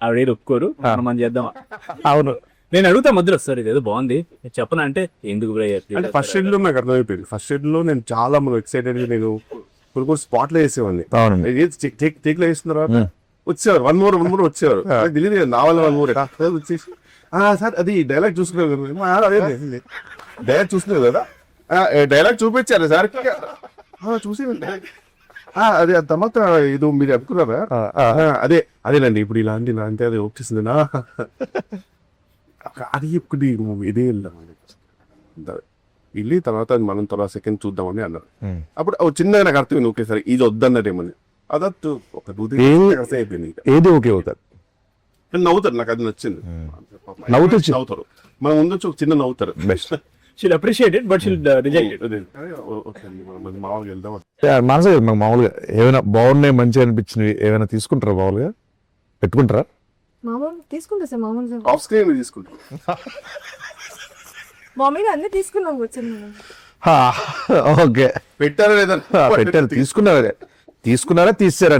ఆవిడ ఒప్పుకోరు, మనం చేద్దాం. అవును, నేను అడుగుతా మధ్యలో, సార్ ఇదేదో బాగుంది చెప్పనా అంటే ఎందుకు అంటే ఫస్ట్ షెడ్ లో నాకు అర్థమైపోయింది. ఫస్ట్ షెడ్ లో నేను చాలా ఎక్సైటెడ్ గా నేను కొన్ని స్పాట్ లో వేసేవాడిని. అవునండి. టేక్ లో వేసిన తర్వాత వచ్చేవారు వన్ మోర్ వచ్చేవారు. తెలియదు నా వల్ల వన్ మోర్ వచ్చేసి సార్ అది డైలాగ్ చూసుకున్నారు, డైలాగ్ చూసుకున్నారు కదా, డైలాగ్ చూపించారు సార్, చూసి అదే తర్వాత ఇది మీరు అనుకున్నారా, అదేనండి ఇప్పుడు ఇలాంటి అది వచ్చేసింది నా అది ఇప్పుడు ఇదే వెళ్ళి తర్వాత మనం తర్వాత సెకండ్ చూద్దామని అన్నారు. అప్పుడు చిన్నగా నాకు అర్థమైంది, ఓకే సార్ ఇది వద్దన్నదేమని. అదట్టు ఒక అయిపోయింది. ఏది ఓకే అవుతారు, నవ్వుతారు, నాకు అది నచ్చింది. నవ్వుతారు, మన ముందు ఒక చిన్న నవ్వుతారు. Best. She'll appreciate it but she'll reject it. మామూలుగా వెళ్దాం మనసు మామూలుగా ఏమైనా బాగున్నాయి మంచిగా అనిపించినవి ఏమైనా తీసుకుంటారా, మామూలుగా పెట్టుకుంటారా? మామూలు తీసుకుంటా సార్, మామూలు ఆఫ్ స్క్రీన్ తీసుకుంటాం. మామూలుగా అన్ని తీసుకున్నాం కూర్చొని. ఓకే, పెట్టారా లేదా పెట్టారు, తీసుకున్నారా తీసారా